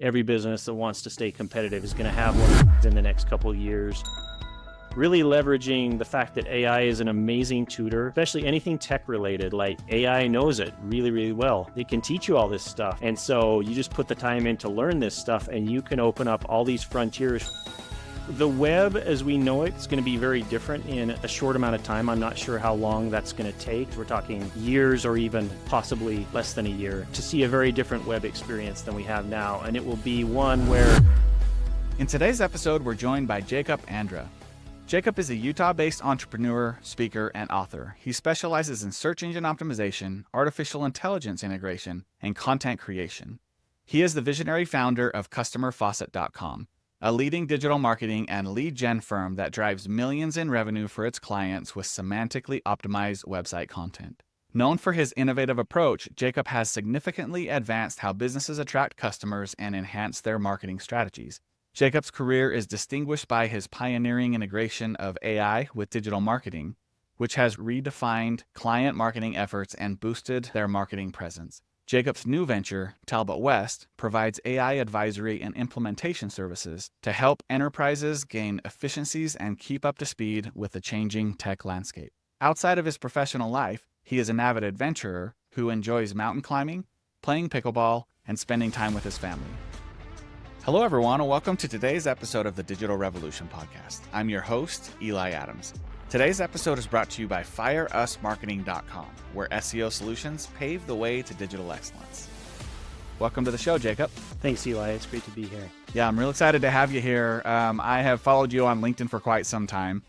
every business that wants to stay competitive is going to have one in the next couple of years. Really leveraging the fact that AI is an amazing tutor, especially anything tech related. Like AI knows it really, really well. It can teach you all this stuff. And so you just put the time in to learn this stuff and you can open up all these frontiers. The web as we know it is going to be very different in a short amount of time. I'm not sure how long that's going to take. We're talking years or even possibly less than a year to see a very different web experience than we have now. And it will be one where... In today's episode, we're joined by Jacob Andra. Jacob is a Utah-based entrepreneur, speaker, and author. He specializes in search engine optimization, artificial intelligence integration, and content creation. He is the visionary founder of CustomerFaucet.com, a leading digital marketing and lead gen firm that drives millions in revenue for its clients with semantically optimized website content. Known for his innovative approach, Jacob has significantly advanced how businesses attract customers and enhance their marketing strategies. Jacob's career is distinguished by his pioneering integration of AI with digital marketing, which has redefined client marketing efforts and boosted their marketing presence. Jacob's new venture, Talbot West, provides AI advisory and implementation services to help enterprises gain efficiencies and keep up to speed with the changing tech landscape. Outside of his professional life, he is an avid adventurer who enjoys mountain climbing, playing pickleball, and spending time with his family. Hello, everyone, and welcome to today's episode of the Digital Revolution Podcast. I'm your host, Eli Adams. Today's episode is brought to you by FireUsMarketing.com, where SEO solutions pave the way to digital excellence. Welcome to the show, Jacob. Thanks, Eli. It's great to be here. Yeah, I'm real excited to have you here. I have followed you on LinkedIn for quite some time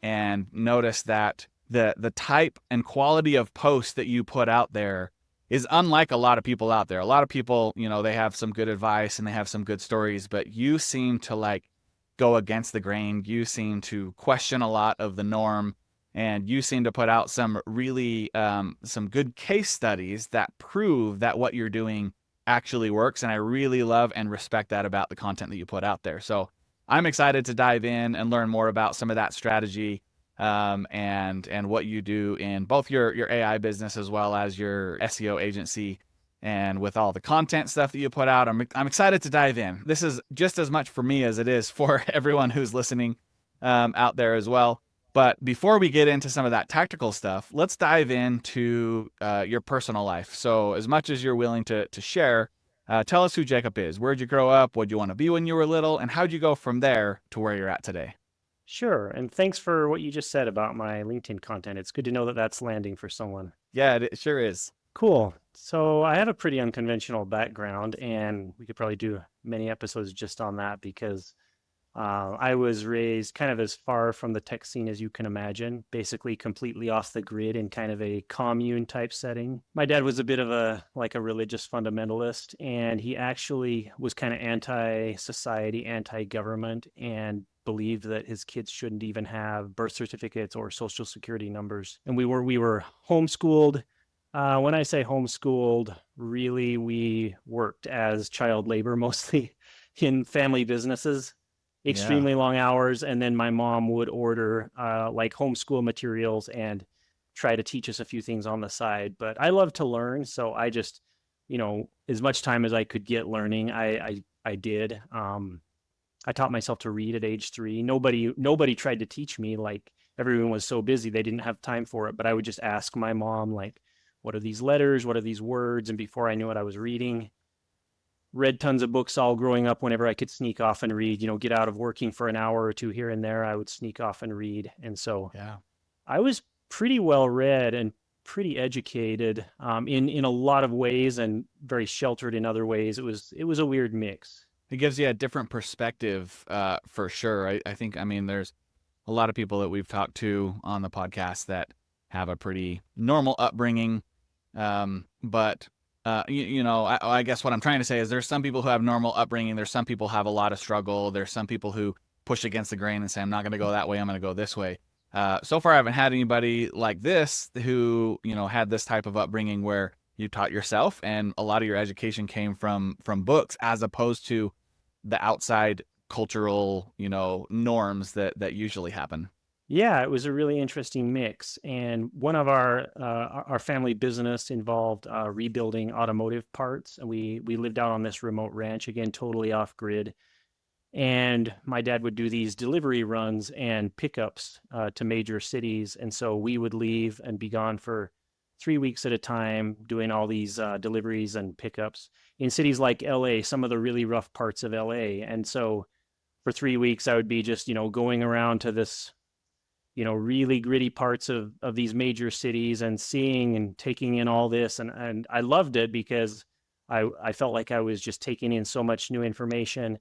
and noticed that the type and quality of posts that you put out there is unlike a lot of people out there. A lot of people, they have some good advice and they have some good stories, but you seem to go against the grain. You seem to question a lot of the norm, and you seem to put out some really, some good case studies that prove that what you're doing actually works. And I really love and respect that about the content that you put out there. So I'm excited to dive in and learn more about some of that strategy, and what you do in both your AI business as well as your SEO agency, and with all the content stuff that you put out. I'm excited to dive in. This is just as much for me as it is for everyone who's listening out there as well. But before we get into some of that tactical stuff, let's dive into your personal life. So as much as you're willing to share, tell us who Jacob is. Where'd you grow up? What'd you want to be when you were little? And how'd you go from there to where you're at today? Sure. And thanks for what you just said about my LinkedIn content. It's good to know that that's landing for someone. Yeah, it sure is. Cool. So I have a pretty unconventional background, and we could probably do many episodes just on that because I was raised kind of as far from the tech scene as you can imagine, basically completely off the grid in kind of a commune type setting. My dad was a bit of a religious fundamentalist, and he actually was kind of anti-society, anti-government, and believed that his kids shouldn't even have birth certificates or social security numbers. And we were homeschooled. When I say homeschooled, really we worked as child labor, mostly in family businesses, extremely long hours. And then my mom would order homeschool materials and try to teach us a few things on the side. But I love to learn. So I just, as much time as I could get learning, I did. I taught myself to read at age 3. Nobody tried to teach me. Everyone was so busy, they didn't have time for it. But I would just ask my mom, what are these letters? What are these words? And before I knew it, I was reading. Read tons of books all growing up whenever I could sneak off and read, get out of working for an hour or two here and there, I would sneak off and read. And so I was pretty well read and pretty educated in a lot of ways and very sheltered in other ways. It was a weird mix. It gives you a different perspective, for sure. I think, there's a lot of people that we've talked to on the podcast that have a pretty normal upbringing. But I guess what I'm trying to say is there's some people who have normal upbringing. There's some people who have a lot of struggle. There's some people who push against the grain and say, I'm not going to go that way. I'm going to go this way. So far, I haven't had anybody like this who, had this type of upbringing where you taught yourself and a lot of your education came from books as opposed to the outside cultural, norms that usually happen. Yeah, it was a really interesting mix. And one of our family business involved rebuilding automotive parts, and we lived out on this remote ranch, again, totally off grid. And my dad would do these delivery runs and pickups to major cities, and so we would leave and be gone for 3 weeks at a time, doing all these deliveries and pickups in cities like LA, some of the really rough parts of LA. And so for 3 weeks, I would be just going around to this really gritty parts of these major cities and seeing and taking in all this. And I loved it because I felt like I was just taking in so much new information.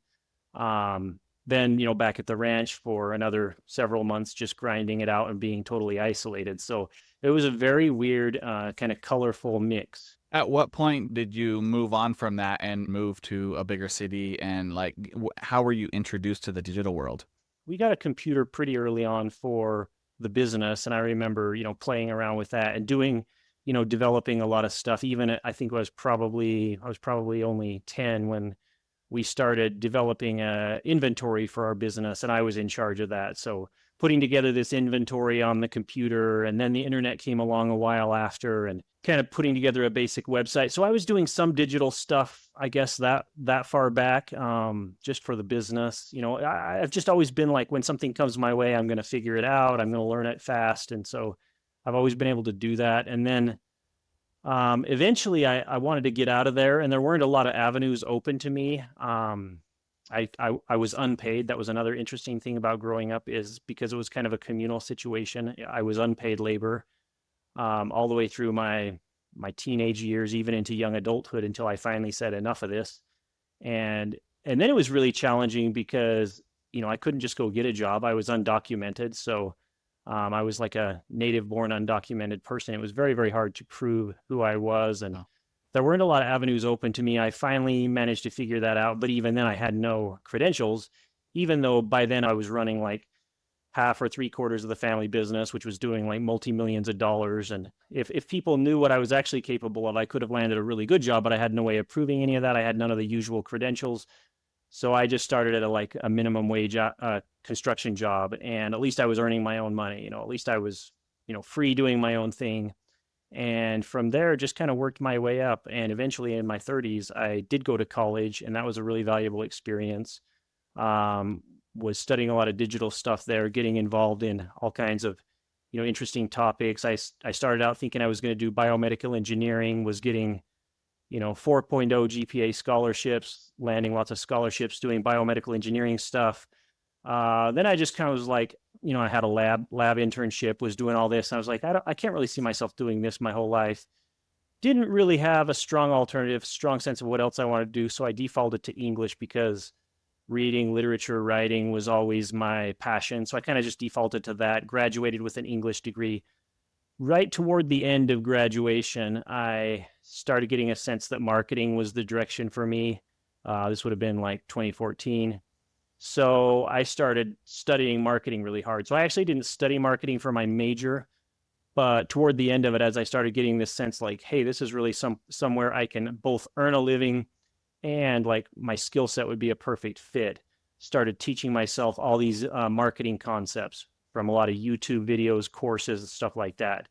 Then, back at the ranch for another several months, just grinding it out and being totally isolated. So it was a very weird, kind of colorful mix. At what point did you move on from that and move to a bigger city? And like, how were you introduced to the digital world? We got a computer pretty early on for the business, and I remember playing around with that and doing developing a lot of stuff. Even I think I was probably only 10 when we started developing a inventory for our business, and I was in charge of that. So putting together this inventory on the computer, and then the internet came along a while after, and kind of putting together a basic website. So I was doing some digital stuff, I guess that far back, just for the business. I've just always been like, when something comes my way, I'm going to figure it out. I'm going to learn it fast, and so I've always been able to do that. And then eventually, I wanted to get out of there, and there weren't a lot of avenues open to me. I was unpaid. That was another interesting thing about growing up, is because it was kind of a communal situation. I was unpaid labor all the way through my teenage years, even into young adulthood, until I finally said enough of this. And and then it was really challenging because I couldn't just go get a job. I was undocumented, so I was like a native born undocumented person. It was very, very hard to prove who I was. And Oh, there weren't a lot of avenues open to me. I finally managed to figure that out. But even then, I had no credentials, even though by then I was running like half or three quarters of the family business, which was doing like multi millions of dollars. And if people knew what I was actually capable of, I could have landed a really good job, but I had no way of proving any of that. I had none of the usual credentials. So I just started at a minimum wage construction job, and at least I was earning my own money. At least I was free doing my own thing. And from there, just kind of worked my way up. And eventually, in my 30s, I did go to college, and that was a really valuable experience. Was studying a lot of digital stuff there, getting involved in all kinds of interesting topics. I started out thinking I was going to do biomedical engineering, was getting 4.0 GPA scholarships, landing lots of scholarships, doing biomedical engineering stuff. Then I just kind of was like, I had a lab internship, was doing all this. And I was like, I can't really see myself doing this my whole life. Didn't really have a strong alternative, strong sense of what else I wanted to do. So I defaulted to English because reading, literature, writing was always my passion. So I kind of just defaulted to that, graduated with an English degree. Right toward the end of graduation, I started getting a sense that marketing was the direction for me. This would have been like 2014. So I started studying marketing really hard. So I actually didn't study marketing for my major, but toward the end of it, as I started getting this sense like, hey, this is really somewhere I can both earn a living and like my skill set would be a perfect fit. Started teaching myself all these marketing concepts from a lot of YouTube videos, courses, and stuff like that.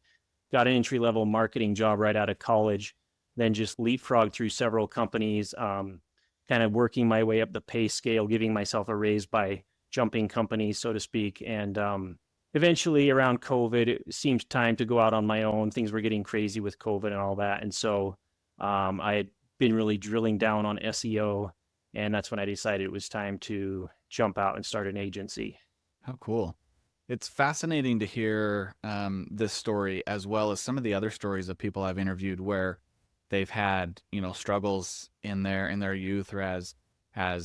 Got an entry level marketing job right out of college, then just leapfrogged through several companies, kind of working my way up the pay scale, giving myself a raise by jumping companies, so to speak. And eventually, around COVID, it seemed time to go out on my own. Things were getting crazy with COVID and all that. And so I had been really drilling down on SEO. And that's when I decided it was time to jump out and start an agency. how cool. It's fascinating to hear this story, as well as some of the other stories of people I've interviewed where they've had struggles in their youth, or as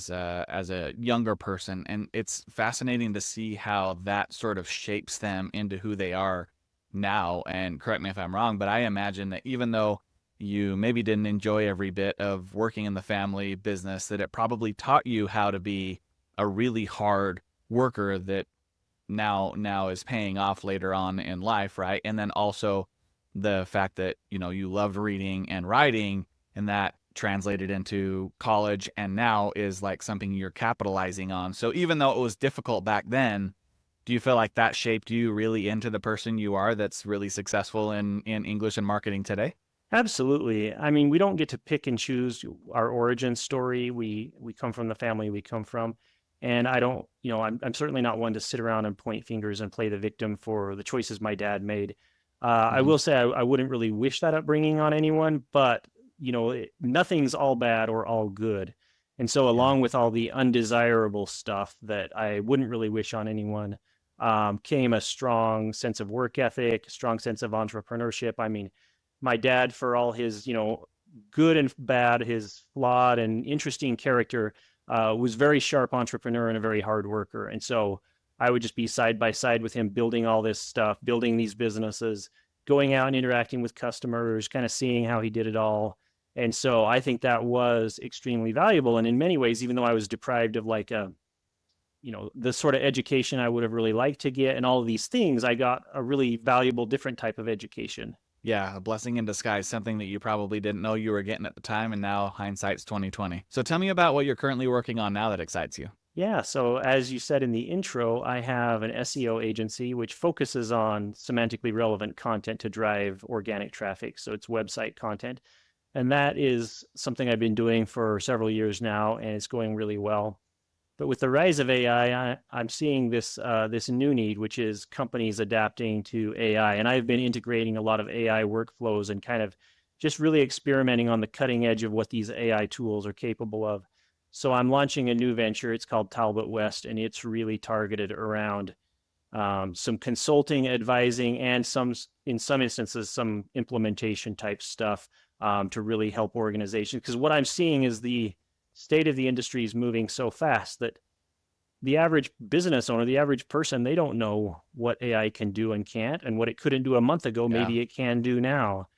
a younger person, and it's fascinating to see how that sort of shapes them into who they are now. And correct me if I'm wrong, but I imagine that even though you maybe didn't enjoy every bit of working in the family business, that it probably taught you how to be a really hard worker that now is paying off later on in life, right? And then also the fact that you loved reading and writing, and that translated into college, and now is like something you're capitalizing on. So even though it was difficult back then, Do you feel like that shaped you really into the person you are that's really successful in English and marketing today? Absolutely. I mean, we don't get to pick and choose our origin story. We come from the family we come from, and I don't, I'm certainly not one to sit around and point fingers and play the victim for the choices my dad made. I Hmm. will say I wouldn't really wish that upbringing on anyone, but nothing's all bad or all good. And so, Yeah. along with all the undesirable stuff that I wouldn't really wish on anyone, came a strong sense of work ethic, a strong sense of entrepreneurship. I mean, my dad, for all his good and bad, his flawed and interesting character, was very sharp entrepreneur and a very hard worker. And so I would just be side by side with him, building all this stuff, building these businesses, going out and interacting with customers, kind of seeing how he did it all. And so I think that was extremely valuable. And in many ways, even though I was deprived of like a the sort of education I would have really liked to get and all of these things, I got a really valuable different type of education. Yeah, a blessing in disguise, something that you probably didn't know you were getting at the time, and now hindsight's 2020. So tell me about what you're currently working on now that excites you. Yeah, so as you said in the intro, I have an SEO agency which focuses on semantically relevant content to drive organic traffic. So it's website content. And that is something I've been doing for several years now, and it's going really well. But with the rise of AI, I'm seeing this new need, which is companies adapting to AI. And I've been integrating a lot of AI workflows and kind of just really experimenting on the cutting edge of what these AI tools are capable of. So I'm launching a new venture. It's called Talbot West, and it's really targeted around some consulting, advising, and in some instances, some implementation type stuff to really help organizations. Because what I'm seeing is the state of the industry is moving so fast that the average business owner, the average person, they don't know what AI can do and can't, and what it couldn't do a month ago, Yeah. maybe it can do now.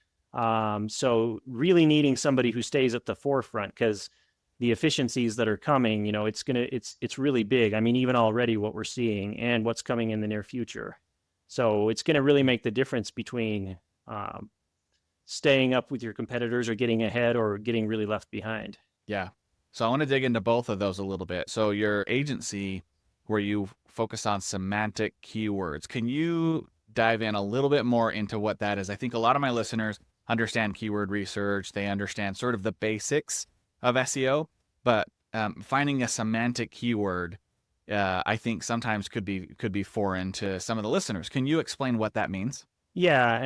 So really needing somebody who stays at the forefront, because the efficiencies that are coming, it's really big. I mean, even already what we're seeing and what's coming in the near future. So it's gonna really make the difference between staying up with your competitors or getting ahead or getting really left behind. Yeah. So I want to dig into both of those a little bit. So your agency, where you focus on semantic keywords, can you dive in a little bit more into what that is? I think a lot of my listeners understand keyword research. They understand sort of the basics of SEO, but finding a semantic keyword, I think sometimes could be foreign to some of the listeners. Can you explain what that means? Yeah,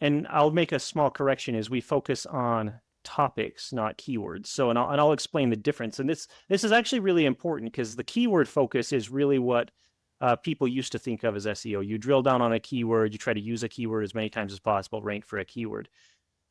and I'll make a small correction is we focus on topics, not keywords. So and I'll explain the difference. And this is actually really important because the keyword focus is really what people used to think of as SEO. You drill down on a keyword, you try to use a keyword as many times as possible, rank for a keyword.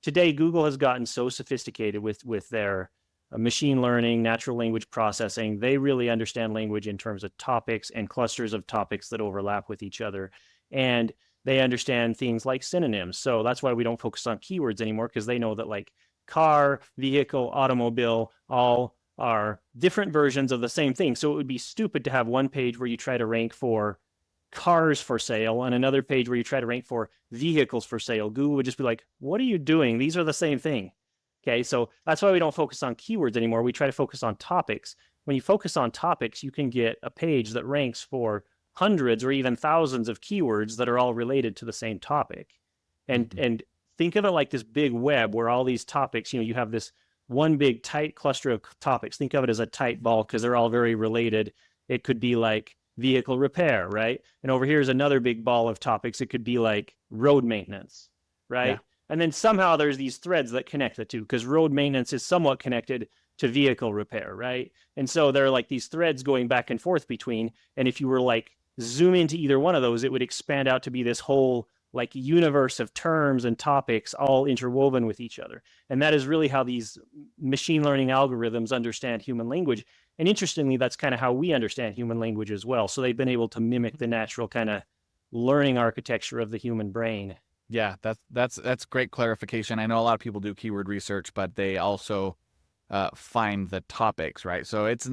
Today, Google has gotten so sophisticated with their machine learning, natural language processing. They really understand language in terms of topics and clusters of topics that overlap with each other. And they understand things like synonyms. So that's why we don't focus on keywords anymore, because they know that like car, vehicle, automobile, all are different versions of the same thing. So it would be stupid to have one page where you try to rank for cars for sale and another page where you try to rank for vehicles for sale. Google would just be like, what are you doing? These are the same thing. Okay, so that's why we don't focus on keywords anymore. We try to focus on topics. When you focus on topics, you can get a page that ranks for hundreds or even thousands of keywords that are all related to the same topic. Mhm. And think of it like this big web where all these topics, you have this one big tight cluster of topics. Think of it as a tight ball because they're all very related. It could be like vehicle repair, right? And over here is another big ball of topics. It could be like road maintenance, Yeah. right? And then somehow there's these threads that connect the two because road maintenance is somewhat connected to vehicle repair, right? And so there are like these threads going back and forth between. And if you were like zoom into either one of those, it would expand out to be this whole like universe of terms and topics all interwoven with each other. And that is really how these machine learning algorithms understand human language. And interestingly, that's kind of how we understand human language as well. So they've been able to mimic the natural kind of learning architecture of the human brain. Yeah, that's great clarification. I know a lot of people do keyword research, but they also find the topics, right? So it's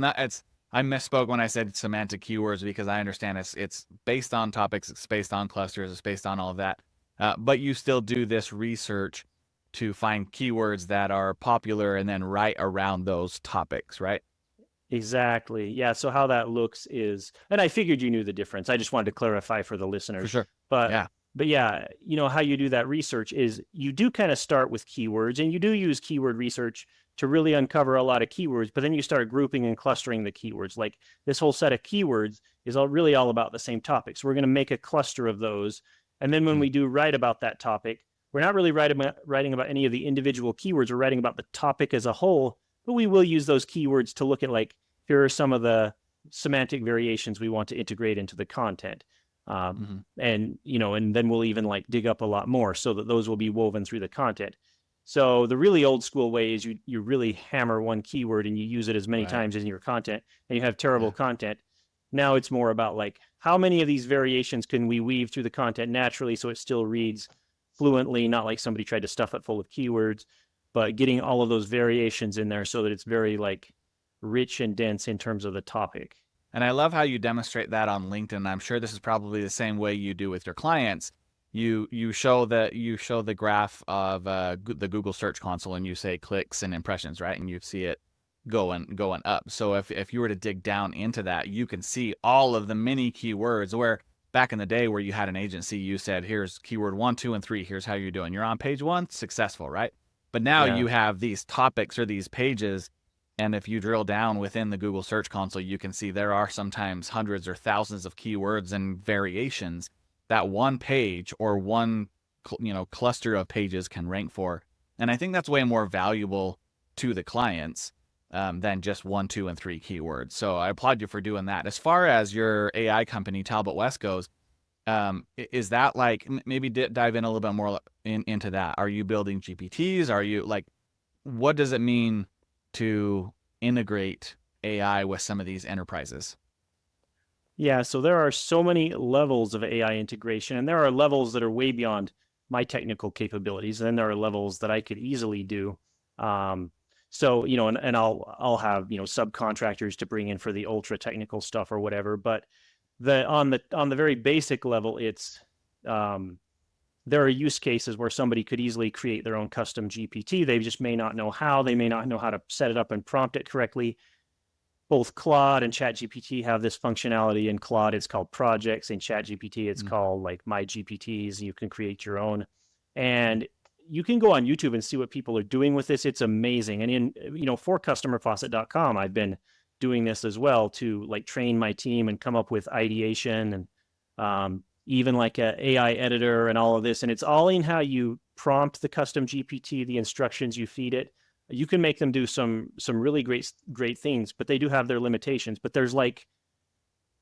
I misspoke when I said semantic keywords because I understand it's based on topics, it's based on clusters, it's based on all of that. But you still do this research to find keywords that are popular and then write around those topics, right? Exactly. Yeah. So how that looks is, and I figured you knew the difference. I just wanted to clarify for the For listeners. sure. But Yeah. but yeah, how you do that research is you do kind of start with keywords, and you do use keyword research to really uncover a lot of keywords, but then you start grouping and clustering the keywords. Like this whole set of keywords is really all about the same topic. So we're going to make a cluster of those. And then when Mm. we do write about that topic, we're not really writing about any of the individual keywords. We're writing about the topic as a whole, but we will use those keywords to look at, like, here are some of the semantic variations we want to integrate into the content. Mm-hmm. And then we'll even like dig up a lot more so that those will be woven through the content. So the really old school way is you really hammer one keyword and you use it as many Right. times in your content, and you have terrible Yeah. content. Now it's more about like how many of these variations can we weave through the content naturally so it still reads fluently, not like somebody tried to stuff it full of keywords, but getting all of those variations in there so that it's very like rich and dense in terms of the topic. And I love how you demonstrate that on LinkedIn. I'm sure this is probably the same way you do with your clients. You show the graph of the Google Search Console, and you say clicks and impressions, right? And you see it going up. So if you were to dig down into that, you can see all of the many keywords. Where back in the day, where you had an agency, you said, here's keyword 1, 2, and 3. Here's how you're doing. You're on page 1, successful, right? But now Yeah. you have these topics or these pages, and if you drill down within the Google Search Console, you can see there are sometimes hundreds or thousands of keywords and variations that one page or one cluster of pages can rank for. And I think that's way more valuable to the clients than just 1, 2, and 3 keywords. So I applaud you for doing that. As far as your AI company, Talbot West, goes, is that like, maybe dive in a little bit more into that? Are you building GPTs? Are you like, what does it mean to integrate AI with some of these enterprises? Yeah, so there are so many levels of AI integration, and there are levels that are way beyond my technical capabilities, and then there are levels that I could easily do. And I'll have subcontractors to bring in for the ultra technical stuff or whatever. But on the very basic level, it's there are use cases where somebody could easily create their own custom GPT. They just may not know how. They may not know how to set it up and prompt it correctly. Both Claude and ChatGPT have this functionality. In Claude, it's called projects. In ChatGPT, it's Mm. called like My GPTs. You can create your own, and you can go on YouTube and see what people are doing with this. It's amazing. And for customerfaucet.com, I've been doing this as well to like train my team and come up with ideation and even like a AI editor and all of this. And it's all in how you prompt the custom GPT, the instructions you feed it. You can make them do some really great things, but they do have their limitations. But there's like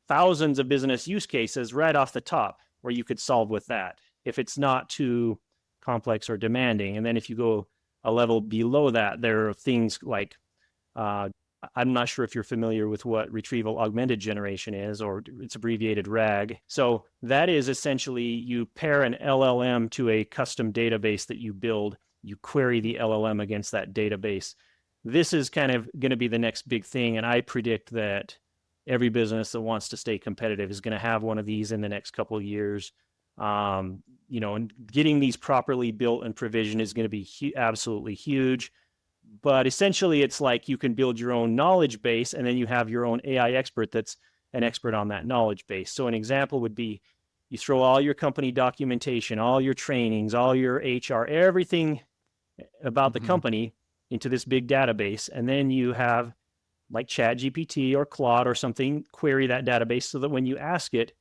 thousands of business use cases right off the top where you could solve with that if it's not too complex or demanding. And then if you go a level below that, there are things like I'm not sure if you're familiar with what retrieval augmented generation is, or it's abbreviated RAG. So that is essentially you pair an LLM to a custom database that you build. You query the LLM against that database. This is kind of going to be the next big thing. And I predict that every business that wants to stay competitive is going to have one of these in the next couple of years. And getting these properly built and provisioned is going to be absolutely huge. But essentially, it's like you can build your own knowledge base, and then you have your own AI expert that's an expert on that knowledge base. So an example would be you throw all your company documentation, all your trainings, all your HR, everything about the Mm-hmm. company into this big database, and then you have like ChatGPT or Claude or something query that database so that when you ask it,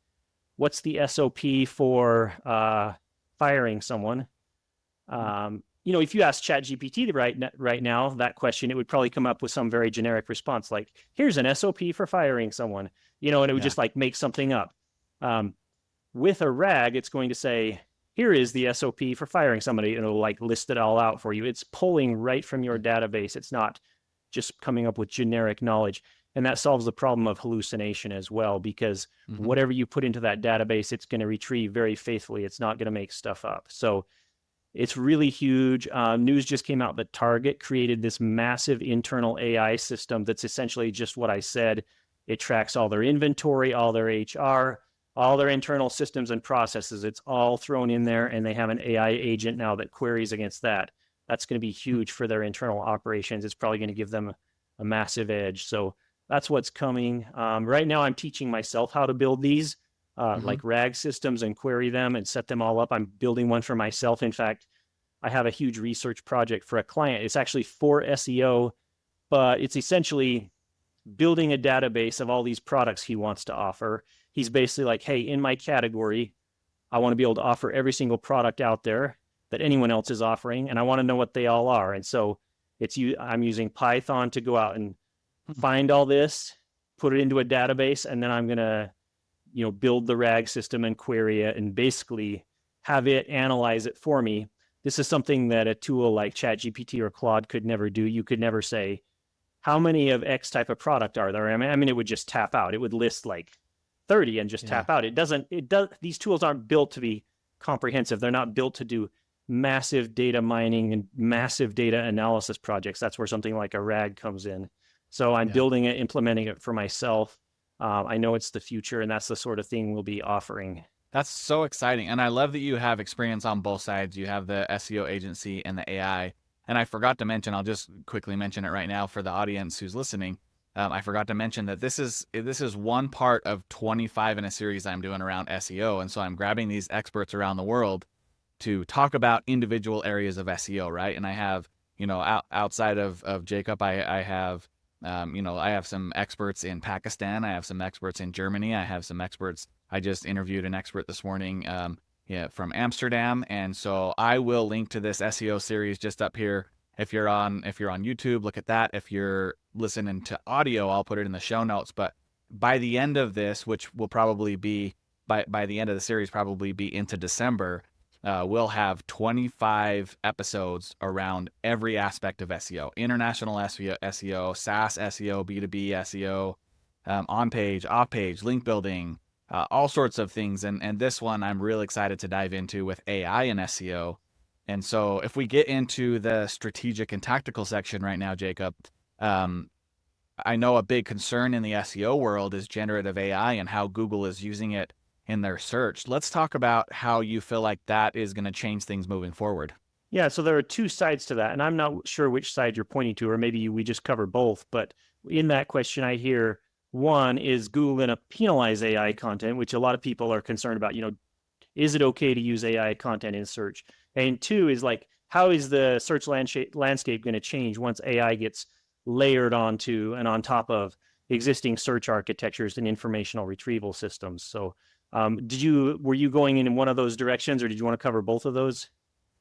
what's the SOP for firing someone? If you ask ChatGPT right now that question, it would probably come up with some very generic response like, "Here's an SOP for firing someone," and it would Yeah. just like make something up. With a RAG, it's going to say, "Here is the SOP for firing somebody," and it'll like list it all out for you. It's pulling right from your database. It's not just coming up with generic knowledge. And that solves the problem of hallucination as well, because Mm-hmm. whatever you put into that database, it's going to retrieve very faithfully. It's not going to make stuff up. So it's really huge. News just came out that Target created this massive internal AI system that's essentially just what I said. It tracks all their inventory, all their HR, all their internal systems and processes. It's all thrown in there, and they have an AI agent now that queries against that. That's going to be huge for their internal operations. It's probably going to give them a massive edge. So That's what's coming. Right now, I'm teaching myself how to build these, Mm-hmm. like RAG systems, and query them and set them all up. I'm building one for myself. In fact, I have a huge research project for a client. It's actually for SEO, but it's essentially building a database of all these products he wants to offer. He's basically like, hey, in my category, I want to be able to offer every single product out there that anyone else is offering, and I want to know what they all are. And so I'm using Python to go out and find all this, put it into a database, and then I'm going to, build the RAG system and query it and basically have it analyze it for me. This is something that a tool like ChatGPT or Claude could never do. You could never say, how many of X type of product are there? I mean, it would just tap out. It would list like 30 and just Yeah. tap out. These tools aren't built to be comprehensive. They're not built to do massive data mining and massive data analysis projects. That's where something like a RAG comes in. So I'm Yeah. building it, implementing it for myself. I know it's the future, and that's the sort of thing we'll be offering. That's so exciting. And I love that you have experience on both sides. You have the SEO agency and the AI. And I forgot to mention, I'll just quickly mention it right now for the audience who's listening. I forgot to mention that this is one part of 25 in a series I'm doing around SEO. And so I'm grabbing these experts around the world to talk about individual areas of SEO, right? And I have, outside of Jacob, I have, I have some experts in Pakistan. I have some experts in Germany. I have some experts. I just interviewed an expert this morning, from Amsterdam. And so I will link to this SEO series just up here. If you're on YouTube, look at that. If you're listening to audio, I'll put it in the show notes. But by the end of this, which will probably be by the end of the series, probably be into December, we'll have 25 episodes around every aspect of SEO: international SEO, SaaS SEO, B2B SEO, on page, off page, link building, all sorts of things. And this one I'm really excited to dive into with AI and SEO. And so if we get into the strategic and tactical section right now, Jacob, um, I know a big concern in the SEO world is generative AI and how Google is using it in their search. Let's talk about how you feel like that is going to change things moving forward. Yeah, so there are two sides to that, and I'm not sure which side you're pointing to, or maybe we just cover both. But in that question, I hear one is Google going to penalize AI content, which a lot of people are concerned about. Is it okay to use AI content in search? And two is like, how is the search landscape going to change once AI gets layered onto and on top of existing search architectures and informational retrieval systems? So, were you going in one of those directions, or did you want to cover both of those?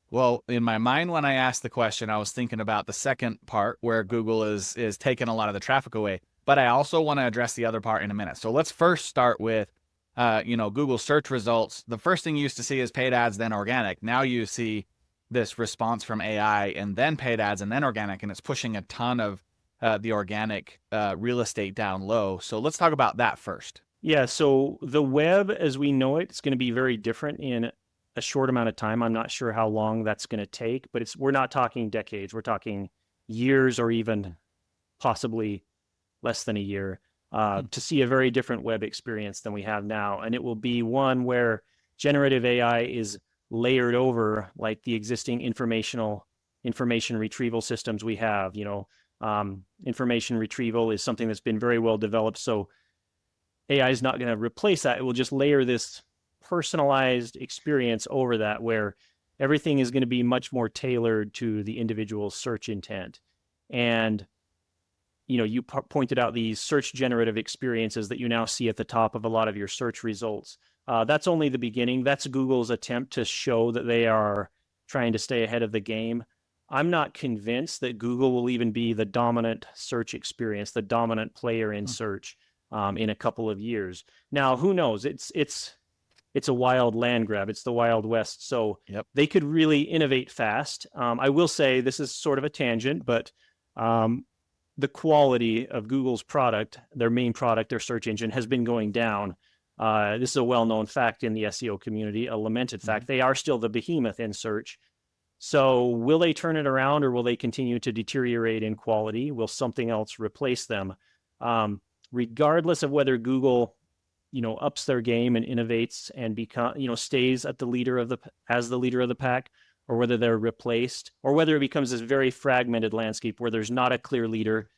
Well, in my mind, when I asked the question, I was thinking about the second part where Google is taking a lot of the traffic away. But I also want to address the other part in a minute. So let's first start with, Google search results. The first thing you used to see is paid ads, then organic. Now you see this response from AI and then paid ads and then organic, and it's pushing a ton of the organic real estate down low. So let's talk about that first. Yeah, so the web as we know it is going to be very different in a short amount of time. I'm not sure how long that's going to take, but we're not talking decades. We're talking years, or even possibly less than a year, to see a very different web experience than we have now. And it will be one where generative AI is layered over like the existing information retrieval systems we have. Information retrieval is something that's been very well developed. So AI is not going to replace that. It will just layer this personalized experience over that, where everything is going to be much more tailored to the individual search intent. And you pointed out these search generative experiences that you now see at the top of a lot of your search results. That's only the beginning. That's Google's attempt to show that they are trying to stay ahead of the game. I'm not convinced that Google will even be the dominant search experience, the dominant player in search, in a couple of years. Now, who knows? It's a wild land grab. It's the Wild West. So Yep. they could really innovate fast. I will say this is sort of a tangent, but the quality of Google's product, their main product, their search engine, has been going down. This is a well-known fact in the SEO community, a lamented fact. They are still the behemoth in search. So will they turn it around, or will they continue to deteriorate in quality? Will something else replace them? Regardless of whether Google, ups their game and innovates and stays at as the leader of the pack, or whether they're replaced, or whether it becomes this very fragmented landscape where there's not a clear leader.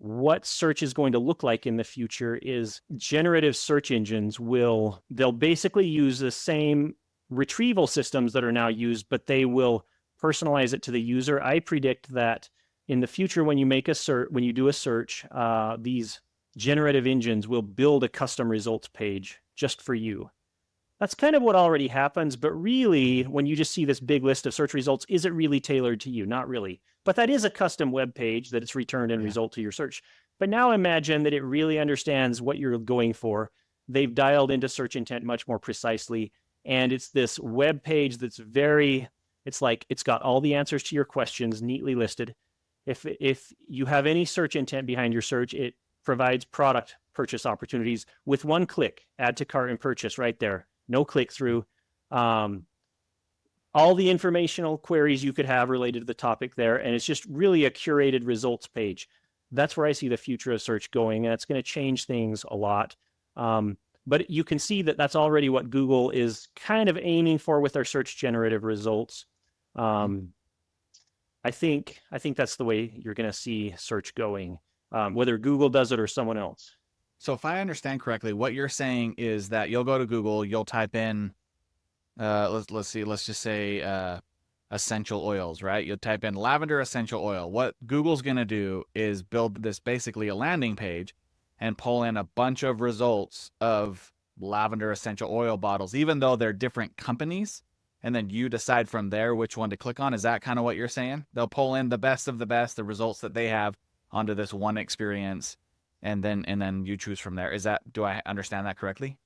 what search is going to look like in the future is generative search engines they'll basically use the same retrieval systems that are now used, but they will personalize it to the user. I predict that in the future, when you do a search, these generative engines will build a custom results page just for you. That's kind of what already happens, but really, when you just see this big list of search results, is it really tailored to you? Not really. But that is a custom web page that it's returned in result to your search. But now imagine that it really understands what you're going for. They've dialed into search intent much more precisely. And it's this web page that's it's got all the answers to your questions neatly listed. If you have any search intent behind your search, it provides product purchase opportunities with one click, add to cart and purchase right there. No click through. All the informational queries you could have related to the topic there, and it's just really a curated results page. That's where I see the future of search going, and it's going to change things a lot. But you can see that that's already what Google is kind of aiming for with their search generative results. I think that's the way you're going to see search going, whether Google does it or someone else. So if I understand correctly, what you're saying is that you'll go to Google, you'll type in, let's just say essential oils, right? You'll type in lavender essential oil. What Google's going to do is build this basically a landing page and pull in a bunch of results of lavender essential oil bottles, even though they're different companies. And then you decide from there which one to click on. Is that kind of what you're saying? They'll pull in the best of the best, the results that they have onto this one experience, and then you choose from there. Do I understand that correctly?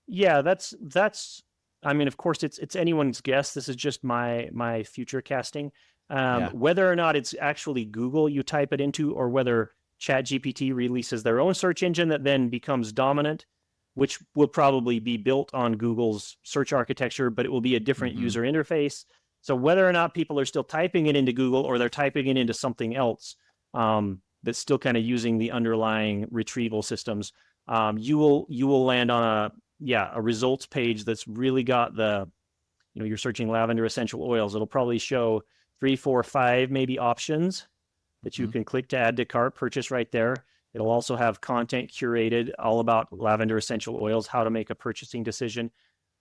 Yeah, that's I mean, of course it's anyone's guess. This is just my future casting. Whether or not it's actually Google you type it into, or whether ChatGPT releases their own search engine that then becomes dominant, which will probably be built on Google's search architecture, but it will be a different user interface. So whether or not people are still typing it into Google or they're typing it into something else that's still kind of using the underlying retrieval systems, you will land on a results page that's really got you're searching lavender essential oils. It'll probably show 3, 4, 5 maybe options that you can click to add to cart, purchase right there. It'll also have content curated all about lavender essential oils, how to make a purchasing decision.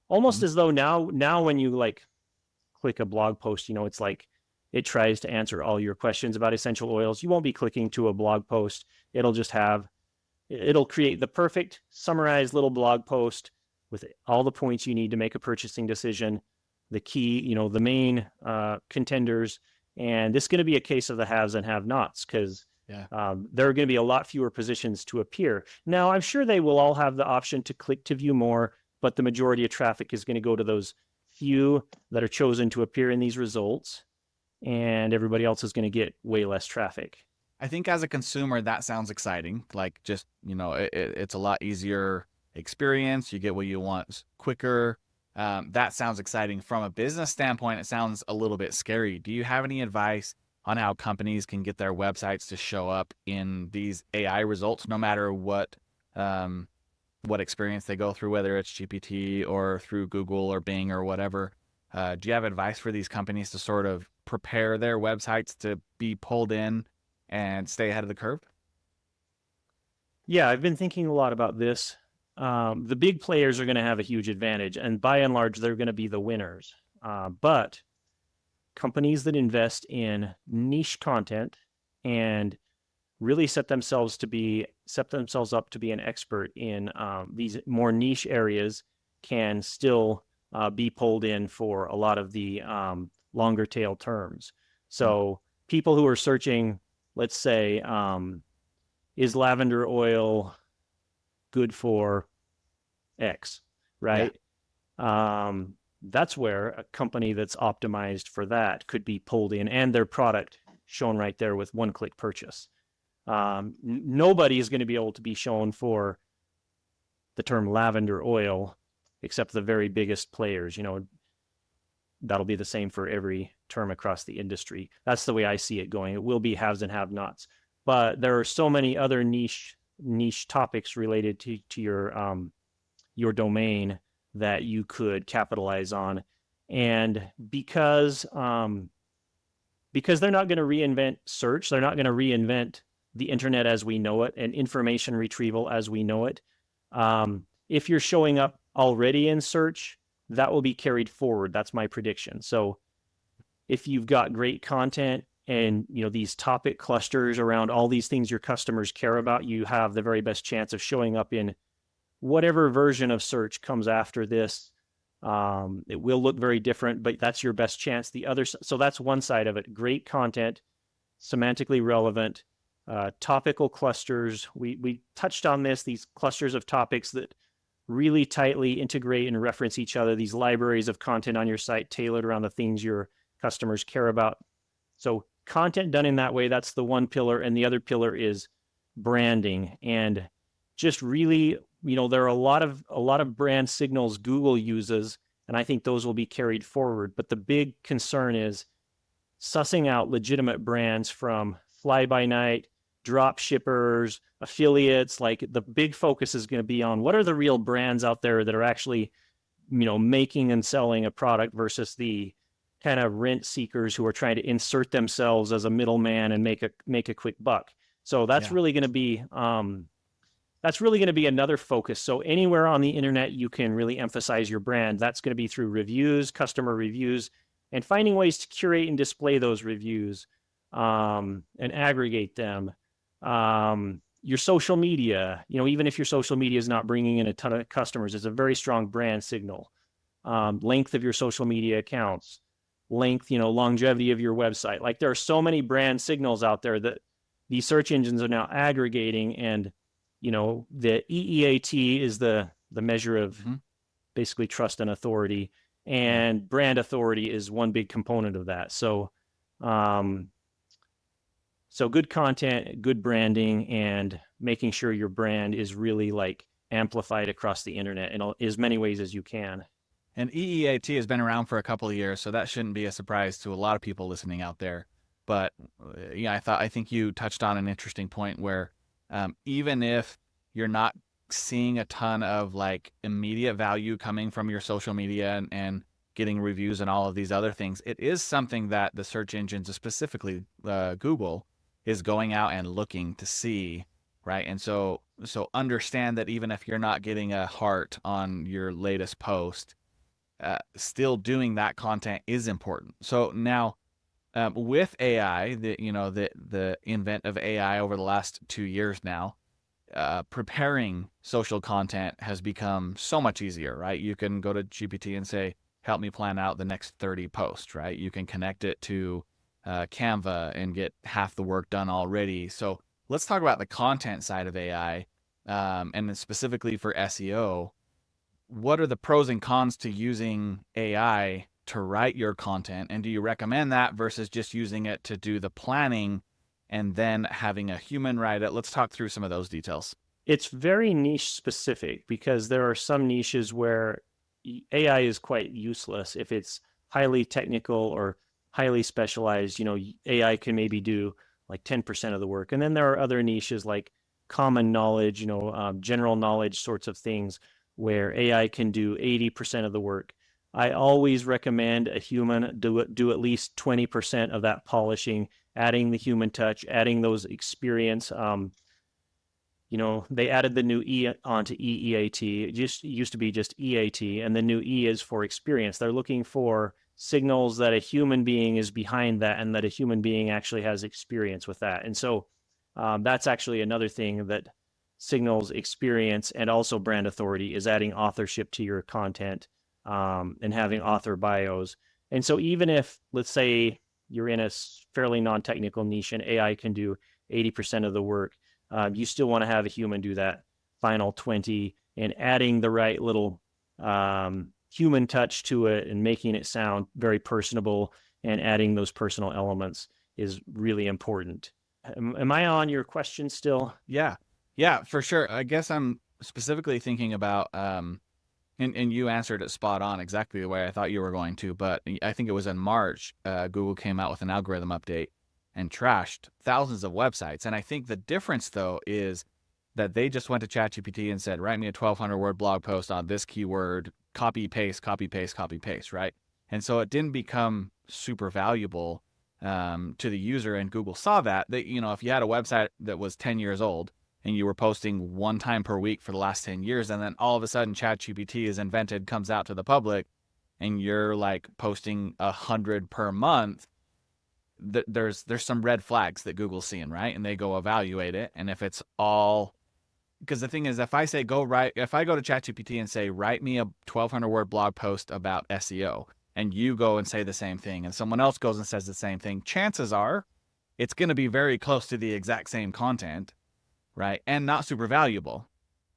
Almost as though now when you click a blog post, it's like it tries to answer all your questions about essential oils. You won't be clicking to a blog post. It'll create the perfect summarized little blog post with all the points you need to make a purchasing decision, the key, the main contenders. And this is going to be a case of the haves and have-nots, because there are going to be a lot fewer positions to appear. Now, I'm sure they will all have the option to click to view more, but the majority of traffic is going to go to those few that are chosen to appear in these results, and everybody else is going to get way less traffic. I think as a consumer, that sounds exciting. Like, just, it's a lot easier experience. You get what you want quicker. That sounds exciting. From a business standpoint, it sounds a little bit scary. Do you have any advice on how companies can get their websites to show up in these AI results, no matter what experience they go through, whether it's GPT or through Google or Bing or whatever? Do you have advice for these companies to sort of prepare their websites to be pulled in and stay ahead of the curve? Yeah, I've been thinking a lot about this. The big players are going to have a huge advantage, and by and large, they're going to be the winners. But companies that invest in niche content and really set themselves up to be an expert in these more niche areas can still be pulled in for a lot of the longer tail terms. So people who are searching, let's say, is lavender oil good for X, right? That's where a company that's optimized for that could be pulled in, and their product shown right there with one-click purchase. Nobody is going to be able to be shown for the term lavender oil except the very biggest players. That'll be the same for every term across the industry. That's the way I see it going. It will be haves and have-nots. But there are so many other niche topics related to your domain that you could capitalize on. And because they're not going to reinvent search, they're not going to reinvent the internet as we know it and information retrieval as we know it. If you're showing up already in search, that will be carried forward. That's my prediction. So if you've got great content and these topic clusters around all these things your customers care about, you have the very best chance of showing up in whatever version of search comes after this. It will look very different, but that's your best chance. So that's one side of it. Great content, semantically relevant, topical clusters. We touched on these clusters of topics that really tightly integrate and reference each other, these libraries of content on your site tailored around the things your customers care about. So content done in that way, that's the one pillar. And the other pillar is branding. And just really, there are a lot of brand signals Google uses, and I think those will be carried forward. But the big concern is sussing out legitimate brands from fly-by-night, drop shippers, affiliates. Like, the big focus is going to be on what are the real brands out there that are actually, making and selling a product versus the kind of rent seekers who are trying to insert themselves as a middleman and make a quick buck. So that's really going to be another focus. So anywhere on the internet you can really emphasize your brand, that's going to be through reviews, customer reviews, and finding ways to curate and display those reviews, and aggregate them. Your social media, even if your social media is not bringing in a ton of customers, it's a very strong brand signal. Length of your social media accounts, longevity of your website. Like, there are so many brand signals out there that these search engines are now aggregating, and the EEAT is the measure of basically trust and authority, and brand authority is one big component of that. So good content, good branding, and making sure your brand is really like amplified across the internet in as many ways as you can. And EEAT has been around for a couple of years, so that shouldn't be a surprise to a lot of people listening out there. But I think you touched on an interesting point where even if you're not seeing a ton of like immediate value coming from your social media and getting reviews and all of these other things, it is something that the search engines, specifically Google, is going out and looking to see, right? And so understand that even if you're not getting a heart on your latest post, still doing that content is important. So now, with AI, the invent of AI over the last 2 years now, preparing social content has become so much easier, right? You can go to GPT and say, help me plan out the next 30 posts, right? You can connect it to Canva and get half the work done already. So let's talk about the content side of AI, and then specifically for SEO. What are the pros and cons to using AI to write your content? And do you recommend that versus just using it to do the planning and then having a human write it? Let's talk through some of those details. It's very niche specific, because there are some niches where AI is quite useless. If it's highly technical or highly specialized, AI can maybe do like 10% of the work. And then there are other niches like common knowledge, general knowledge sorts of things, where AI can do 80% of the work. I always recommend a human do at least 20% of that polishing, adding the human touch, adding those experience. They added the new E onto EEAT. It used to be just EAT, and the new E is for experience. They're looking for signals that a human being is behind that, and that a human being actually has experience with that. And so that's actually another thing that signals experience and also brand authority, is adding authorship to your content, and having author bios. And so even if, let's say, you're in a fairly non-technical niche and AI can do 80% of the work, you still want to have a human do that final 20, and adding the right little human touch to it and making it sound very personable, and adding those personal elements is really important. Am I on your question still? Yeah, for sure. I guess I'm specifically thinking about, and you answered it spot on, exactly the way I thought you were going to, but I think it was in March, Google came out with an algorithm update and trashed thousands of websites. And I think the difference, though, is that they just went to ChatGPT and said, write me a 1,200-word blog post on this keyword, copy, paste, copy, paste, copy, paste, right? And so it didn't become super valuable. to the user, and Google saw that, if you had a website that was 10 years old and you were posting one time per week for the last 10 years, and then all of a sudden ChatGPT is invented, comes out to the public, and you're like posting 100 per month, there's some red flags that Google's seeing, right? And they go evaluate it. And if it's all, because the thing is, if I go to ChatGPT and say, write me a 1,200 word blog post about SEO, and you go and say the same thing, and someone else goes and says the same thing, chances are it's going to be very close to the exact same content, right? And not super valuable.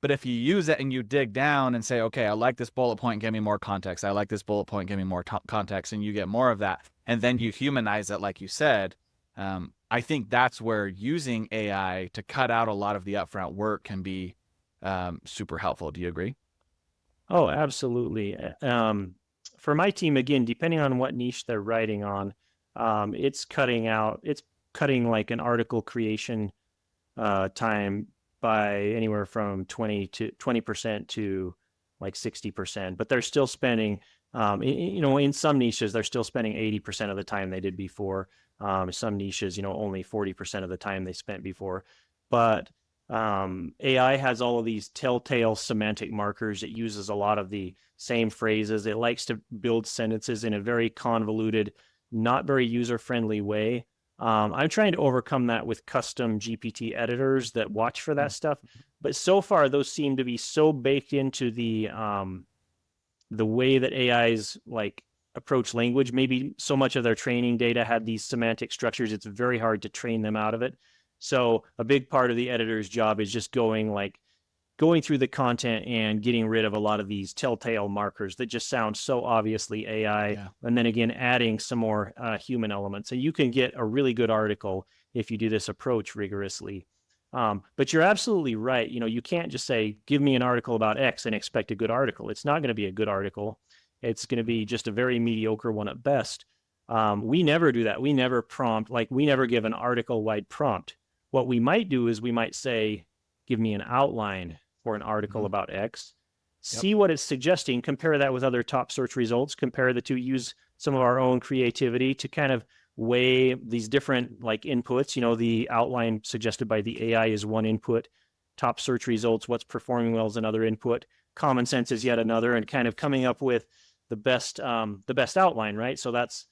But if you use it and you dig down and say, okay, I like this bullet point, give me more context. I like this bullet point, give me more context, and you get more of that. And then you humanize it, like you said. I think that's where using AI to cut out a lot of the upfront work can be super helpful. Do you agree? Oh, absolutely. For my team, again, depending on what niche they're writing on, it's cutting like an article creation time by anywhere from 20% to like 60%, but they're still spending, in some niches, they're still spending 80% of the time they did before. Some niches, only 40% of the time they spent before. But AI has all of these telltale semantic markers. It uses a lot of the same phrases. It likes to build sentences in a very convoluted, not very user-friendly way. I'm trying to overcome that with custom GPT editors that watch for that stuff. But so far, those seem to be so baked into the way that AIs like approach language. Maybe so much of their training data had these semantic structures, it's very hard to train them out of it. So a big part of the editor's job is just going through the content and getting rid of a lot of these telltale markers that just sound so obviously AI. Yeah. And then again, adding some more human elements. And you can get a really good article if you do this approach rigorously. But you're absolutely right. You can't just say, give me an article about X and expect a good article. It's not going to be a good article. It's going to be just a very mediocre one at best. We never do that. We never prompt, we never give an article-wide prompt. What we might do is we might say, give me an outline for an article about X, see what it's suggesting, compare that with other top search results, compare the two, use some of our own creativity to kind of weigh these different inputs. The outline suggested by the AI is one input, top search results, what's performing well is another input, common sense is yet another, and kind of coming up with the best outline, right? So that's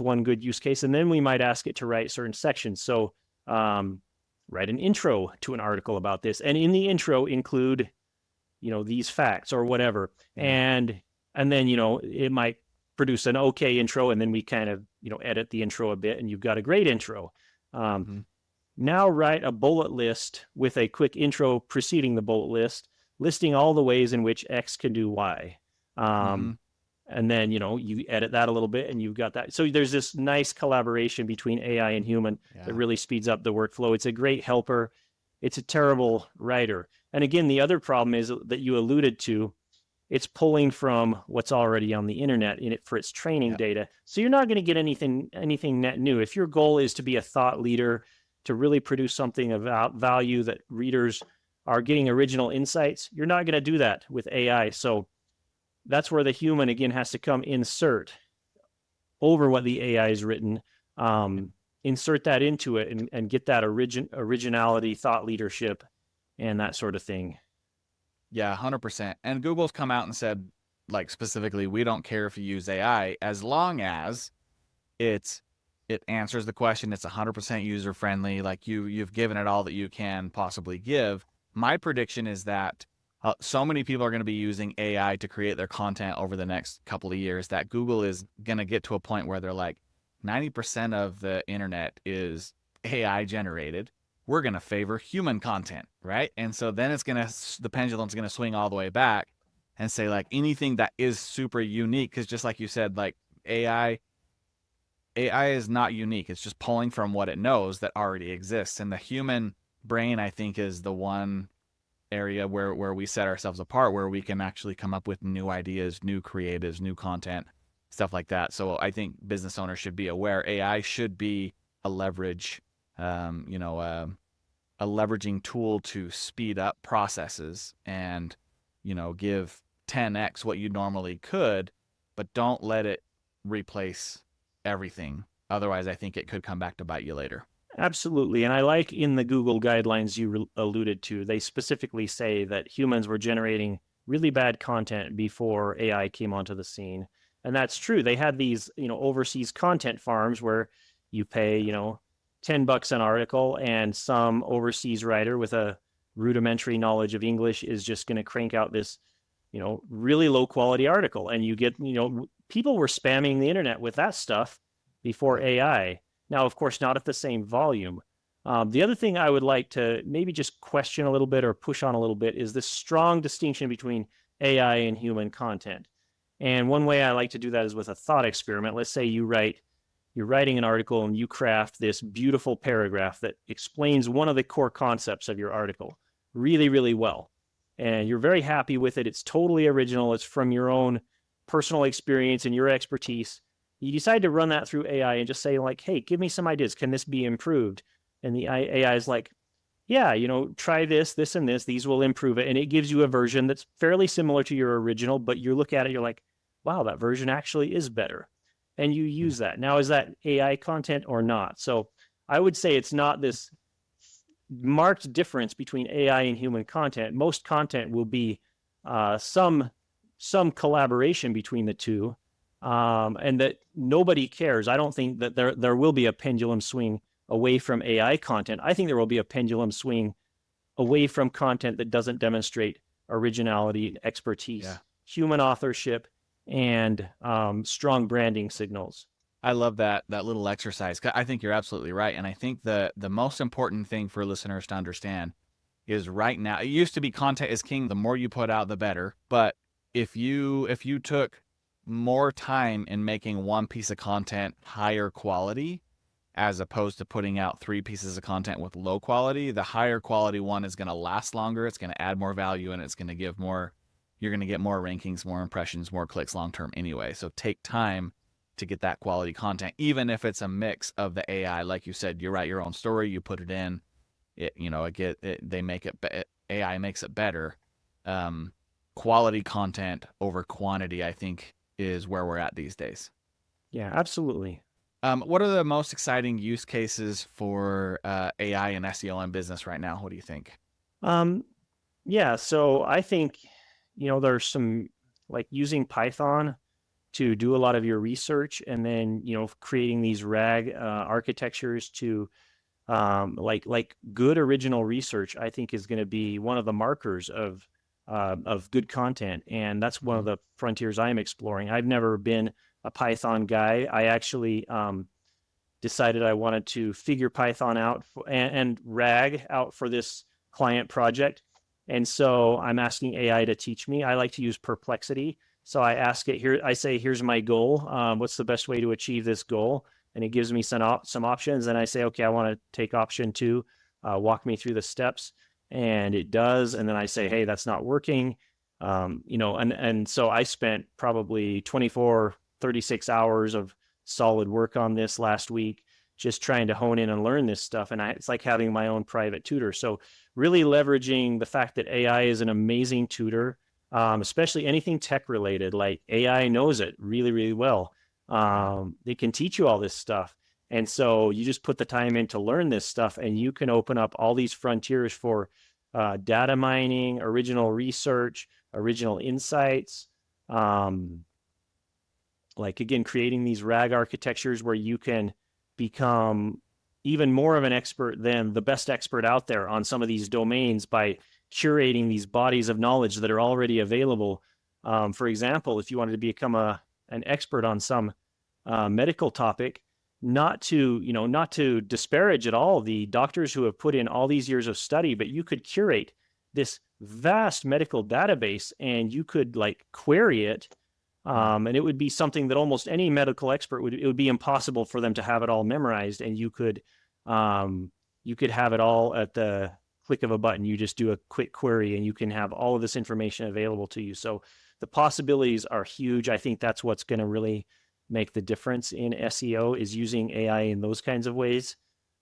one good use case. And then we might ask it to write certain sections. So write an intro to an article about this, and in the intro include these facts or whatever. And then it might produce an okay intro, and then we kind of edit the intro a bit, and you've got a great intro. Now write a bullet list with a quick intro preceding the bullet list, listing all the ways in which X can do Y. And then you edit that a little bit, and you've got that. So there's this nice collaboration between AI and human that really speeds up the workflow. It's a great helper. It's a terrible writer. And again, the other problem is that you alluded to, it's pulling from what's already on the internet in it for its training data. So you're not going to get anything net new. If your goal is to be a thought leader, to really produce something of value that readers are getting original insights, you're not going to do that with AI. So that's where the human, again, has to come insert over what the AI has written, insert that into it and get that originality, thought leadership, and that sort of thing. Yeah, 100%. And Google's come out and said, specifically, we don't care if you use AI as long as it answers the question, it's 100% user friendly, you've given it all that you can possibly give. My prediction is that so many people are going to be using AI to create their content over the next couple of years that Google is going to get to a point where they're like, 90% of the internet is AI generated. We're going to favor human content, right? And so then the pendulum's going to swing all the way back and say anything that is super unique, because just like you said, AI is not unique. It's just pulling from what it knows that already exists. And the human brain, I think, is the one area where we set ourselves apart, where we can actually come up with new ideas, new creatives, new content, stuff like that. So I think business owners should be aware AI should be a leverage, a leveraging tool to speed up processes and, give 10x what you normally could, but don't let it replace everything. Otherwise, I think it could come back to bite you later. Absolutely. And I like in the Google guidelines you alluded to, they specifically say that humans were generating really bad content before AI came onto the scene. And that's true. They had these, overseas content farms where you pay, $10 an article, and some overseas writer with a rudimentary knowledge of English is just going to crank out this, really low quality article. And you get, people were spamming the internet with that stuff before AI. Now, of course, not at the same volume. The other thing I would like to maybe just question a little bit or push on a little bit is this strong distinction between AI and human content. And one way I like to do that is with a thought experiment. Let's say you're writing an article and you craft this beautiful paragraph that explains one of the core concepts of your article really, really well. And you're very happy with it. It's totally original. It's from your own personal experience and your expertise. You decide to run that through AI and just say, like, hey, give me some ideas. Can this be improved? And the AI is like, yeah, try this, this, and this. These will improve it. And it gives you a version that's fairly similar to your original, but you look at it, you're like, wow, that version actually is better. And you use that. Now, is that AI content or not? So I would say it's not this marked difference between AI and human content. Most content will be some collaboration between the two, and that nobody cares. I don't think that there will be a pendulum swing away from AI content. I think there will be a pendulum swing away from content that doesn't demonstrate originality, expertise, human authorship, and strong branding signals. I love that little exercise. I think you're absolutely right. And I think the most important thing for listeners to understand is right now, it used to be content is king. The more you put out, the better. But if you took more time in making one piece of content higher quality, as opposed to putting out 3 pieces of content with low quality, the higher quality one is going to last longer. It's going to add more value, and it's going to give more, you're going to get more rankings, more impressions, more clicks long-term anyway. So take time to get that quality content, even if it's a mix of the AI. Like you said, you write your own story, you put it in, they make it, AI makes it better. Quality content over quantity, I think, is where we're at these days. Yeah, absolutely. What are the most exciting use cases for AI and SEO in business right now? What do you think? Yeah, so I think, there's some, like, using Python to do a lot of your research, and then, creating these RAG architectures to like good original research, I think is going to be one of the markers of good content. And that's one of the frontiers I'm exploring. I've never been a Python guy. I actually decided I wanted to figure Python out and RAG out for this client project. And so I'm asking AI to teach me. I like to use Perplexity. So I ask it here, I say, here's my goal. What's the best way to achieve this goal? And it gives me some options. And I say, okay, I want to take option 2, walk me through the steps. And it does. And then I say, hey, that's not working. And so I spent probably 24, 36 hours of solid work on this last week, just trying to hone in and learn this stuff. And it's like having my own private tutor. So really leveraging the fact that AI is an amazing tutor, especially anything tech related. Like, AI knows it really, really well. It can teach you all this stuff. And so you just put the time in to learn this stuff, and you can open up all these frontiers for data mining, original research, original insights. Like, again, creating these RAG architectures where you can become even more of an expert than the best expert out there on some of these domains by curating these bodies of knowledge that are already available. For example, if you wanted to become an expert on some medical topic, not to disparage at all the doctors who have put in all these years of study, but you could curate this vast medical database, and you could, like, query it. And it would be something that almost any medical expert it would be impossible for them to have it all memorized. And you could have it all at the click of a button. You just do a quick query and you can have all of this information available to you. So the possibilities are huge. I think that's what's going to really make the difference in SEO, is using AI in those kinds of ways.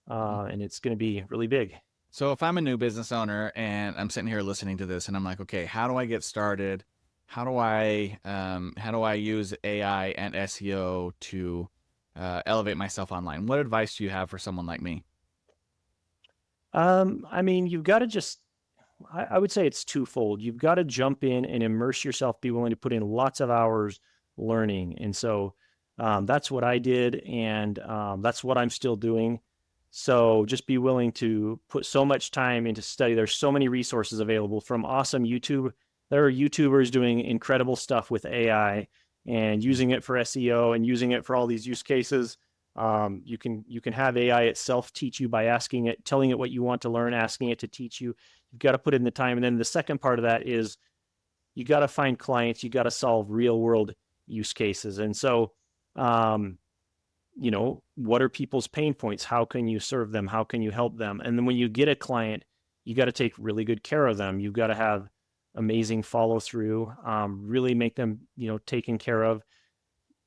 And it's going to be really big. So if I'm a new business owner and I'm sitting here listening to this and I'm like, okay, how do I get started? How do I use AI and SEO to elevate myself online? What advice do you have for someone like me? I mean, you've got to just, I would say it's twofold. You've got to jump in and immerse yourself, be willing to put in lots of hours learning. And so that's what I did. And that's what I'm still doing. So just be willing to put so much time into study. There's so many resources available from awesome YouTube. There are YouTubers doing incredible stuff with AI and using it for SEO and using it for all these use cases. You can have AI itself teach you by asking it, telling it what you want to learn, asking it to teach you. You've got to put in the time. And then the second part of that is you got to find clients. You got to solve real world use cases. And so, um, what are people's pain points? How can you serve them? How can you help them? And then when you get a client, you got to take really good care of them. You've got to have amazing follow through, really make them, taken care of.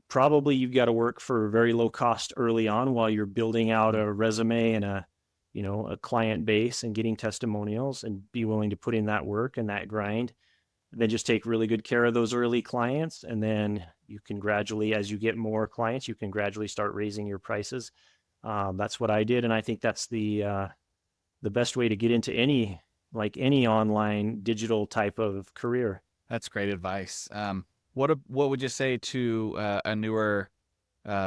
Probably you've got to work for very low cost early on while you're building out a resume and a client base and getting testimonials, and be willing to put in that work and that grind. And then just take really good care of those early clients. And then you can gradually, as you get more clients, you can gradually start raising your prices. That's what I did. And I think that's the best way to get into any online digital type of career. That's great advice. What would you say to a newer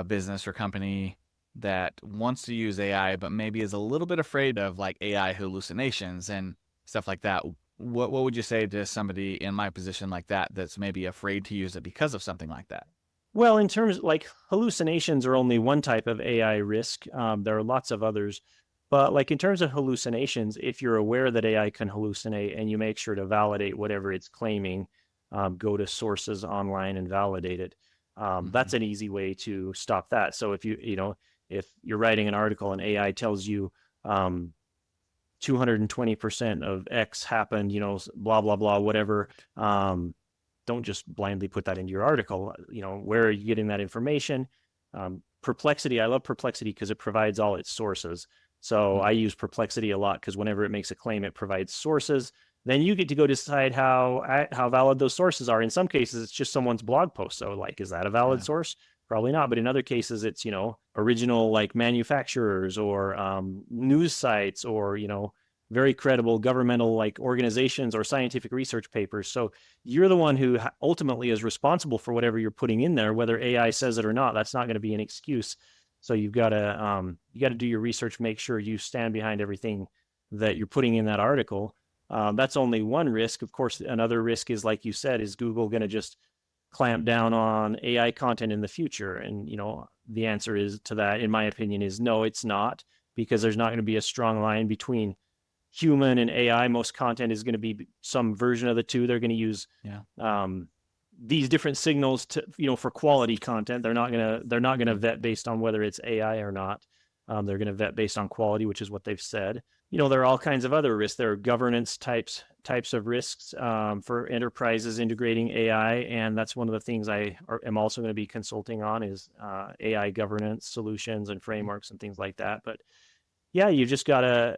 business or company that wants to use AI but maybe is a little bit afraid of like AI hallucinations and stuff like that? What would you say to somebody in my position like that that's maybe afraid to use it because of something like that? Well, in terms like hallucinations are only one type of AI risk. There are lots of others. But like in terms of hallucinations, if you're aware that AI can hallucinate and you make sure to validate whatever it's claiming, go to sources online and validate it. That's an easy way to stop that. So if you're writing an article and AI tells you 220% of X happened, blah, blah, blah, whatever, don't just blindly put that into your article. Where are you getting that information? Perplexity, I love Perplexity because it provides all its sources. So I use Perplexity a lot because whenever it makes a claim, it provides sources. Then you get to go decide how valid those sources are. In some cases, it's just someone's blog post. So like, is that a valid Yeah. source? Probably not. But in other cases, it's, original like manufacturers or news sites or, very credible governmental like organizations or scientific research papers. So you're the one who ultimately is responsible for whatever you're putting in there, whether AI says it or not. That's not going to be an excuse. So you got to do your research, make sure you stand behind everything that you're putting in that article. That's only one risk. Of course, another risk is, like you said, is Google going to just clamp down on AI content in the future? And the answer is to that, in my opinion, is no, it's not, because there's not going to be a strong line between human and AI. Most content is going to be some version of the two. They're going to use Yeah. These different signals to for quality content. They're not gonna vet based on whether it's AI or not. They're going to vet based on quality, which is what they've said. There are all kinds of other risks. There are governance types of risks for enterprises integrating AI, and that's one of the things I am also going to be consulting on is AI governance solutions and frameworks and things like that. But yeah, you just gotta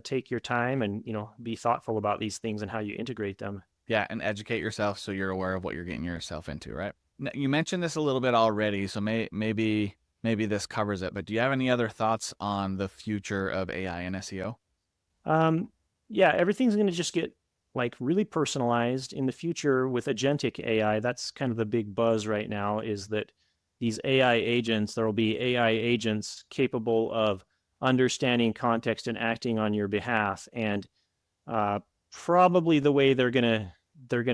take your time and be thoughtful about these things and how you integrate them. Yeah, and educate yourself so you're aware of what you're getting yourself into, right? You mentioned this a little bit already, so maybe this covers it. But do you have any other thoughts on the future of AI and SEO? Um, yeah, everything's going to just get like really personalized in the future with agentic AI. That's kind of the big buzz right now, is that these AI agents, there will be AI agents capable of understanding context and acting on your behalf. And uh, probably the way they're gonna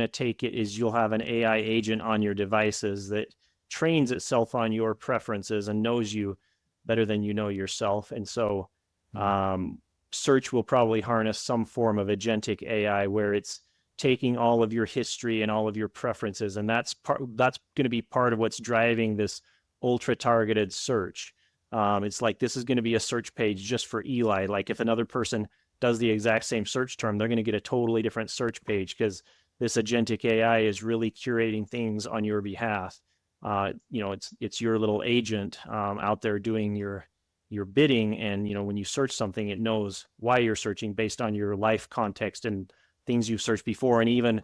take it is you'll have an AI agent on your devices that trains itself on your preferences and knows you better than you know yourself. And so um, search will probably harness some form of agentic AI where it's taking all of your history and all of your preferences, and that's going to be part of what's driving this ultra targeted search. It's like this is going to be a search page just for Eli. Like if another person does the exact same search term, they're going to get a totally different search page because this agentic AI is really curating things on your behalf. It's your little agent out there doing your bidding, and when you search something, it knows why you're searching based on your life context and things you've searched before, and even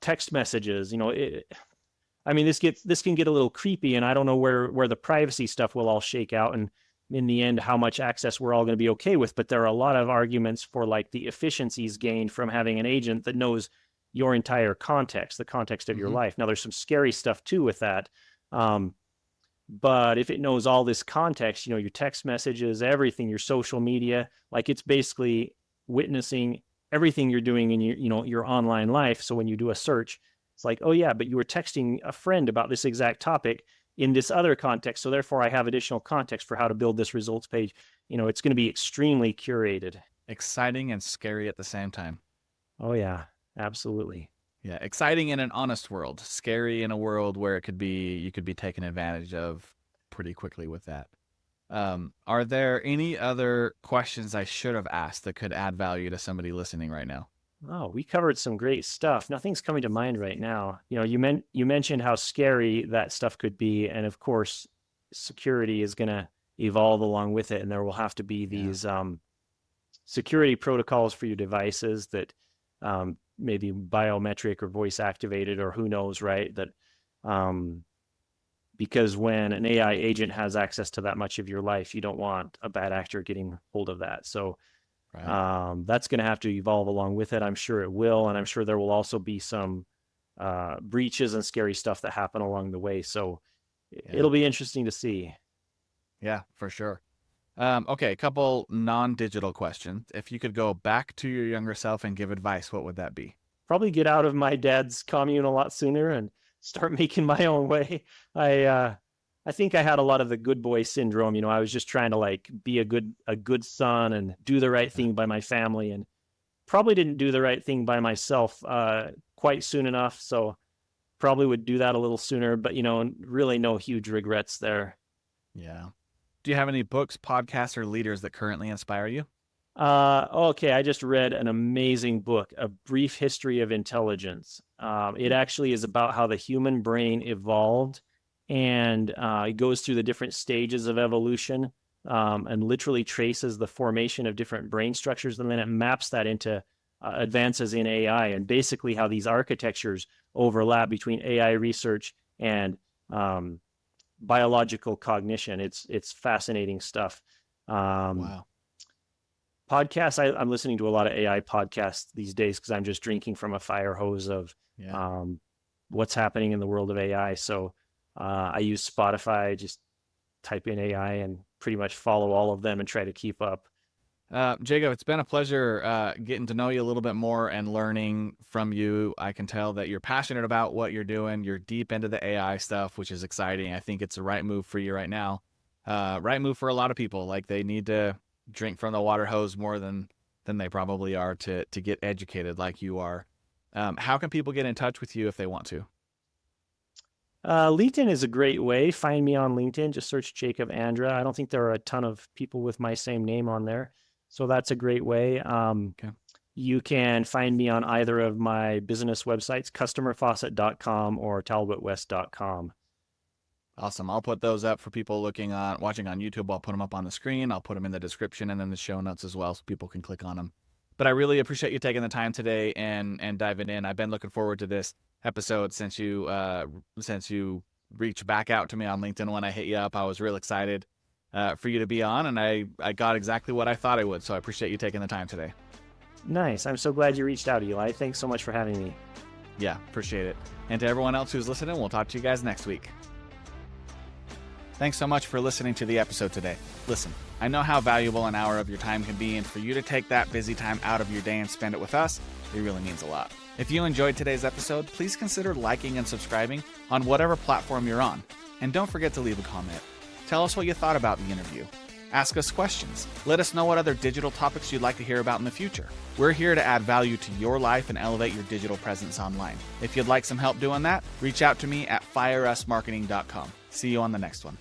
text messages. I mean, this can get a little creepy, and I don't know where the privacy stuff will all shake out, and in the end, how much access we're all going to be okay with. But there are a lot of arguments for like the efficiencies gained from having an agent that knows your entire context, the context of your life. Now, there's some scary stuff too with that. But if it knows all this context, your text messages, everything, your social media, like it's basically witnessing everything you're doing in your online life. So when you do a search, it's like, oh yeah, but you were texting a friend about this exact topic in this other context. So therefore I have additional context for how to build this results page. It's going to be extremely curated. Exciting and scary at the same time. Oh yeah, absolutely. Yeah, exciting in an honest world, scary in a world where you could be taken advantage of pretty quickly with that. Are there any other questions I should have asked that could add value to somebody listening right now? Oh, we covered some great stuff. Nothing's coming to mind right now. You mentioned how scary that stuff could be, and of course, security is going to evolve along with it, and there will have to be these security protocols for your devices that maybe biometric or voice activated, or who knows, right? That because when an AI agent has access to that much of your life, you don't want a bad actor getting hold of that. So that's going to have to evolve along with it. I'm sure it will, and I'm sure there will also be some breaches and scary stuff that happen along the way. So it'll be interesting to see. Yeah, for sure. Okay, a couple non-digital questions. If you could go back to your younger self and give advice, what would that be? Probably get out of my dad's commune a lot sooner and start making my own way. I think I had a lot of the good boy syndrome. I was just trying to like be a good son and do the right thing by my family, and probably didn't do the right thing by myself quite soon enough. So probably would do that a little sooner, but really no huge regrets there. Yeah. Do you have any books, podcasts, or leaders that currently inspire you? Okay, I just read an amazing book, A Brief History of Intelligence. It actually is about how the human brain evolved, and it goes through the different stages of evolution, and literally traces the formation of different brain structures, and then it maps that into advances in AI, and basically how these architectures overlap between AI research and biological cognition. It's fascinating stuff. Wow. Podcasts, I'm listening to a lot of AI podcasts these days because I'm just drinking from a fire hose of what's happening in the world of AI. So I use Spotify, just type in AI and pretty much follow all of them and try to keep up. Jacob, it's been a pleasure getting to know you a little bit more and learning from you. I can tell that you're passionate about what you're doing. You're deep into the AI stuff, which is exciting. I think it's the right move for you right now. Right move for a lot of people. Like, they need to drink from the water hose more than they probably are to get educated like you are. How can people get in touch with you if they want to? LinkedIn is a great way. Find me on LinkedIn. Just search Jacob Andra. I don't think there are a ton of people with my same name on there. So that's a great way. Okay. You can find me on either of my business websites, customerfaucet.com or talbotwest.com. Awesome. I'll put those up for people watching on YouTube. I'll put them up on the screen. I'll put them in the description and in the show notes as well, so people can click on them. But I really appreciate you taking the time today and diving in. I've been looking forward to this episode since you reached back out to me on LinkedIn when I hit you up. I was real excited for you to be on, and I got exactly what I thought I would. So I appreciate you taking the time today. Nice. I'm so glad you reached out, Eli. Thanks so much for having me. Yeah, appreciate it. And to everyone else who's listening, we'll talk to you guys next week. Thanks so much for listening to the episode today. Listen, I know how valuable an hour of your time can be, and for you to take that busy time out of your day and spend it with us, it really means a lot. If you enjoyed today's episode, please consider liking and subscribing on whatever platform you're on. And don't forget to leave a comment. Tell us what you thought about the interview. Ask us questions. Let us know what other digital topics you'd like to hear about in the future. We're here to add value to your life and elevate your digital presence online. If you'd like some help doing that, reach out to me at fireusmarketing.com. See you on the next one.